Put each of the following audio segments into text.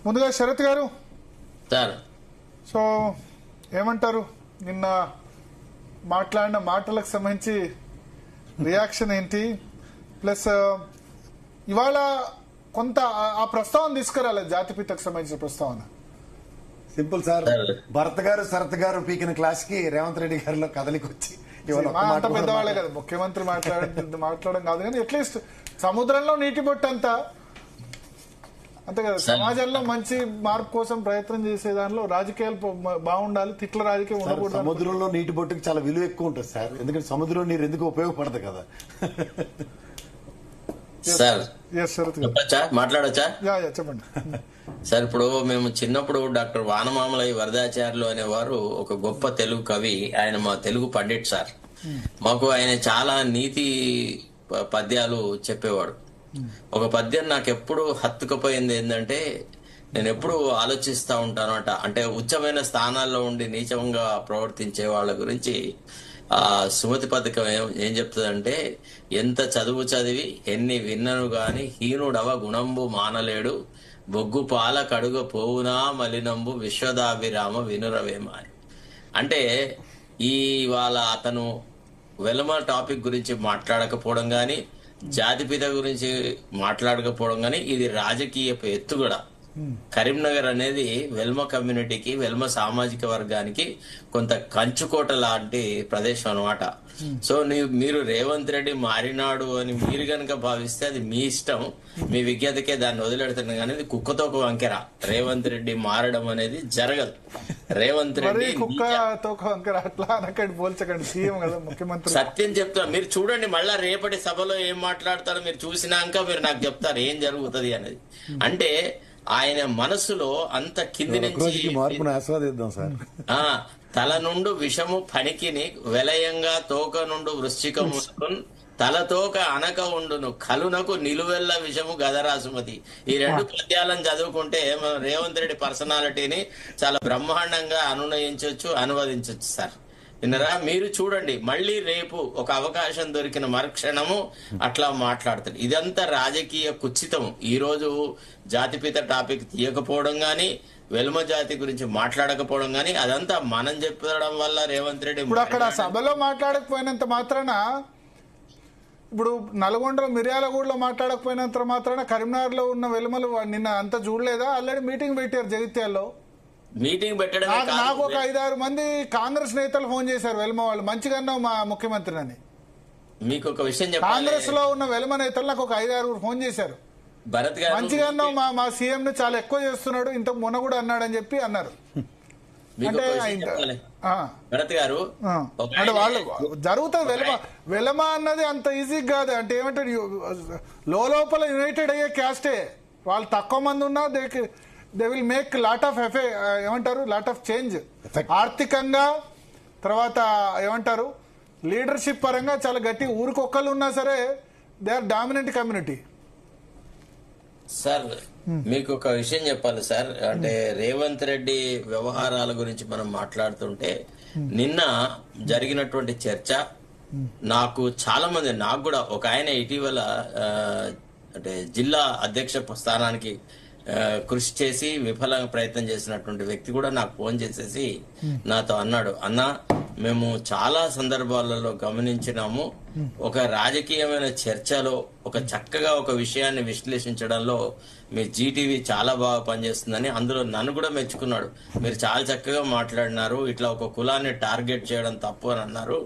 ముందుగా శరత్ గారు sir, so ఏమంటారు, నిన్న మాట్లాడిన మాటలకు సంబంధించి రియాక్షన్ ఏంటి? ప్లస్ ఇవాళ కొంత ఆ ప్రస్తావన తీసుకురాలేదు, జాతిపితకు సంబంధించిన ప్రస్తావన. సింపుల్ సార్, భరత్ గారు శరత్ గారు పీకిన క్లాస్ కి రేవంత్ రెడ్డి గారిలో కదలికి వచ్చి అంత పెద్దవాళ్ళే కదా ముఖ్యమంత్రి మాట్లాడడం కాదు, కానీ అట్లీస్ట్ సముద్రంలో నీటి బొట్టు అంతా అంతే కదా. సమాజంలో మంచి మార్పు కోసం ప్రయత్నం చేసే దానిలో రాజకీయాలు బాగుండాలి, తిట్ల రాజకీయం ఉండకూడదు. సముద్రంలో నీటి బొట్టుకి చాలా విలువ ఎక్కువ ఉంటుంది సార్, ఎందుకంటే సముద్రం నీరు ఎందుకు ఉపయోగపడదు కదా. సార్ మాట్లాడచ్చా? చెప్పండి సార్. ఇప్పుడు మేము చిన్నప్పుడు డాక్టర్ వానమామలయ్య వరదాచార్యులు అనేవారు ఒక గొప్ప తెలుగు కవి. ఆయన మా తెలుగు పండిట్ సార్. మాకు ఆయన చాలా నీతి పద్యాలు చెప్పేవాడు. ఒక పద్యం నాకు ఎప్పుడు హత్తుకుపోయింది ఏంటంటే, నేను ఎప్పుడు ఆలోచిస్తా ఉంటానట, అంటే ఉచ్చమైన స్థానాల్లో ఉండి నీచంగా ప్రవర్తించే వాళ్ళ గురించి ఆ సుమతి పథకం ఏం చెప్తుందంటే, ఎంత చదువు చదివి ఎన్ని విన్నను గాని హీనుడవ గుణంబు మానలేడు, బొగ్గు పాల కడుగ పోవునా మలినంబు విశ్వదాభిరామ వినురవేమ అని. అంటే వాళ్ళ అతను వెలమ టాపిక్ గురించి మాట్లాడకపోవడం గాని, జాతిపిత గురించి మాట్లాడకపోవడం గాని, ఇది రాజకీయపు ఎత్తుగడ. కరీంనగర్ అనేది వెల్మ కమ్యూనిటీకి, వెల్మ సామాజిక వర్గానికి కొంత కంచుకోట లాంటి ప్రదేశం అనమాట. సో మీరు రేవంత్ రెడ్డి మారినాడు అని మీరు గనక భావిస్తే అది మీ ఇష్టం, మీ విజ్ఞతకే దాన్ని వదిలేడుతున్నా కానీ ఇది కుక్కతో ఒక వంకెర. రేవంత్ రెడ్డి మారడం అనేది జరగదు. రేవంత్ రెడ్డి ముఖ్యమంత్రి సత్యం చెప్తా, మీరు చూడండి మళ్ళా రేపటి సభలో ఏం మాట్లాడతారో మీరు చూసినాక మీరు నాకు చెప్తారు ఏం జరుగుతుంది అనేది. అంటే ఆయన మనసులో అంత కింది నుంచి మార్పును ఆస్వాదిద్దాం సార్. తల నుండు విషము పనికిని వెలయంగా తోక నుండు వృశ్చికము తలతోక అనక ఉండును కలునకు నిలువెల్ల విషము గదరాసుమతి. ఈ రెండు పద్యాలను చదువుకుంటే మనం రేవంత్ రెడ్డి పర్సనాలిటీని చాలా బ్రహ్మాండంగా అనువదించవచ్చు సార్. విన్నరా? మీరు చూడండి, మళ్ళీ రేపు ఒక అవకాశం దొరికిన మరుక్షణము అట్లా మాట్లాడతాడు. ఇదంతా రాజకీయ కుచితం. ఈ రోజు జాతిపిత టాపిక్ తీయకపోవడం గాని, వెలుమ జాతి గురించి మాట్లాడకపోవడం గాని, అదంతా మనం చెప్పడం వల్ల రేవంత్ రెడ్డి ఇప్పుడు అక్కడ సభలో మాట్లాడకపోయినంత మాత్రాన, ఇప్పుడు నల్గొండలో మిర్యాలగూడలో మాట్లాడకపోయినంత మాత్రాన కరీంనగర్ లో ఉన్న వెలుమలు నిన్న అంతా చూడలేదా? ఆల్రెడీ మీటింగ్ పెట్టారు జగిత్యాల్లో. మీటింగ్ పెట్టడం నాకు ఒక 5-6 మంది కాంగ్రెస్ నేతలు ఫోన్ చేశారు, వెల్మ వాళ్ళు మంచిగా మా ముఖ్యమంత్రి అని. మీకు ఒక విషయం చెప్పాలి, కాంగ్రెస్ లో ఉన్న వెల్మ నేతలు నాకు ఒక 5-6 ఫోన్ చేశారు, భరత్ గారు మంచిగా మా సీఎం ని చాలా ఎక్కువ చేస్తున్నాడు, ఇంతకు మొన్న కూడా అన్నాడని చెప్పి అన్నారు. అంటే భరత్ గారు అంటే వాళ్ళు జరుగుతుంది. వెలమ అన్నది అంత ఈజీ కాదు. అంటే ఏమంటారు, లోపల యునైటెడ్ అయ్యే క్యాస్టే. వాళ్ళు తక్కువ మంది ఉన్నా they will make lot of ఏమంటారు లాట్ ఆఫ్ చేంజ్. ఆర్థికంగా, తర్వాత ఏమంటారు లీడర్షిప్ పరంగా చాలా గట్టి. ఊరికొక్కళ్ళు ఉన్నా సరే they are dominant community. Sir మీకు ఒక విషయం చెప్పాలి సార్. అంటే రేవంత్ రెడ్డి వ్యవహారాల గురించి మనం మాట్లాడుతుంటే, నిన్న జరిగినటువంటి చర్చ నాకు చాలా మంది, నాకు కూడా ఒక ఆయన ఇటీవల అంటే జిల్లా అధ్యక్ష స్థానానికి కృషి చేసి విఫలంగా ప్రయత్నం చేసినటువంటి వ్యక్తి కూడా నాకు ఫోన్ చేసేసి నాతో అన్నాడు, అన్నా మేము చాలా సందర్భాలలో గమనించినాము, ఒక రాజకీయమైన చర్చలో ఒక చక్కగా ఒక విషయాన్ని విశ్లేషించడంలో మీ జీటీవీ చాలా బాగా పనిచేస్తుందని, అందులో నన్ను కూడా మెచ్చుకున్నాడు. మీరు చాలా చక్కగా మాట్లాడినారు, ఇట్లా ఒక కులాన్ని టార్గెట్ చేయడం తప్పు అని అన్నారు.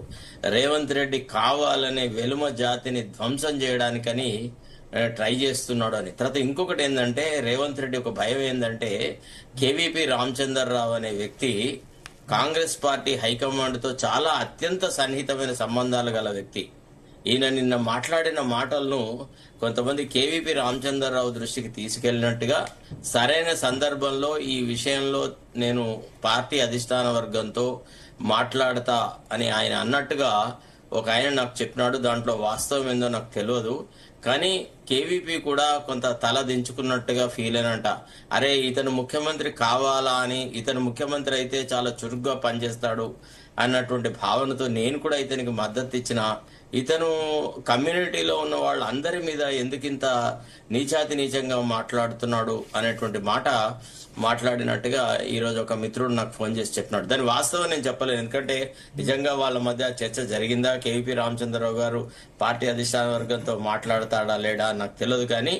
రేవంత్ రెడ్డి కావాలనే వెలుమ జాతిని ధ్వంసం చేయడానికని ట్రై చేస్తున్నాడు అని. తర్వాత ఇంకొకటి ఏంటంటే, రేవంత్ రెడ్డి ఒక భయం ఏంటంటే, కేవీపీ రామచంద్రరావు అనే వ్యక్తి కాంగ్రెస్ పార్టీ హైకమాండ్ తో చాలా అత్యంత సన్నిహితమైన సంబంధాలు గల వ్యక్తి. ఈయన నిన్న మాట్లాడిన మాటలను కొంతమంది కేవీపీ రామచంద్రరావు దృష్టికి తీసుకెళ్లినట్టుగా, సరైన సందర్భంలో ఈ విషయంలో నేను పార్టీ అధిష్టాన వర్గంతో మాట్లాడతా అని ఆయన అన్నట్టుగా ఒక ఆయన నాకు చెప్పినాడు. దాంట్లో వాస్తవం ఏందో నాకు తెలియదు, కానీ కేవీపీ కూడా కొంత తల దించుకున్నట్టుగా ఫీల్ అయినంట. అరే ఇతను ముఖ్యమంత్రి కావాలా అని, ఇతను ముఖ్యమంత్రి అయితే చాలా చురుగ్గా పనిచేస్తాడు అన్నటువంటి భావనతో నేను కూడా ఇతనికి మద్దతు ఇచ్చిన. ఇతను కమ్యూనిటీలో ఉన్న వాళ్ళందరి మీద ఎందుకింత నీచాతి నీచంగా మాట్లాడుతున్నాడు అనేటువంటి మాట మాట్లాడినట్టుగా ఈ రోజు ఒక మిత్రుడు నాకు ఫోన్ చేసి చెప్పినాడు. దాని వాస్తవం నేను చెప్పలేను, ఎందుకంటే నిజంగా వాళ్ళ మధ్య చర్చ జరిగిందా, కేవీపీ రామచంద్రరావు గారు పార్టీ అధిష్టాన వర్గంతో మాట్లాడతాడా లేడా నాకు తెలియదు. కానీ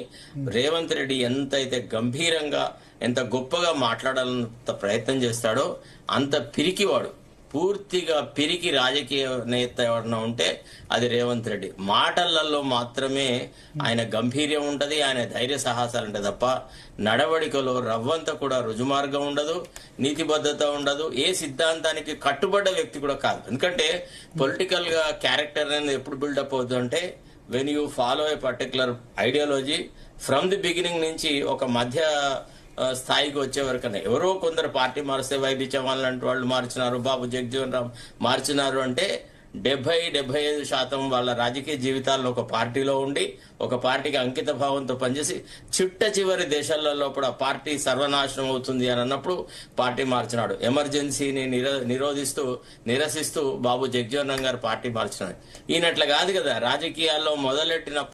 రేవంత్ రెడ్డి ఎంతైతే గంభీరంగా ఎంత గొప్పగా మాట్లాడాలంత ప్రయత్నం చేస్తాడో అంత పిరికివాడు, పూర్తిగా పిరికి రాజకీయ నేత ఎవరన్నా ఉంటే అది రేవంత్ రెడ్డి. మాటలలో మాత్రమే ఆయన గంభీర్యం ఉంటది, ఆయన ధైర్య సాహసాలు ఉంటాయి తప్ప నడవడికలో రవ్వంత కూడా రుజుమార్గం ఉండదు, నీతిబద్ధత ఉండదు, ఏ సిద్ధాంతానికి కట్టుబడ్డ వ్యక్తి కూడా కాదు. ఎందుకంటే పొలిటికల్ గా క్యారెక్టర్ అనేది ఎప్పుడు బిల్డప్ అవుతుందంటే when you follow A particular ideology from the beginning నుంచి ఒక మధ్య స్థాయికి వచ్చే వరకనే. ఎవరో కొందరు పార్టీ మారిస్తే వైబీ చవాన్ లాంటి వాళ్ళు మార్చినారు, బాబు జగజీవన్ రామ్ మార్చినారు అంటే 70-75% వాళ్ళ రాజకీయ జీవితాల్లో ఒక పార్టీలో ఉండి ఒక పార్టీకి అంకిత భావంతో పనిచేసి చిట్ట చివరి దేశాలలో కూడా పార్టీ సర్వనాశనం అవుతుంది అని అన్నప్పుడు పార్టీ మార్చినాడు. ఎమర్జెన్సీని నిరసిస్తూ బాబు జగజీవన్ రామ్ గారు పార్టీ మార్చినాడు. ఈయనట్ల కాదు కదా, రాజకీయాల్లో మొదలెట్టిన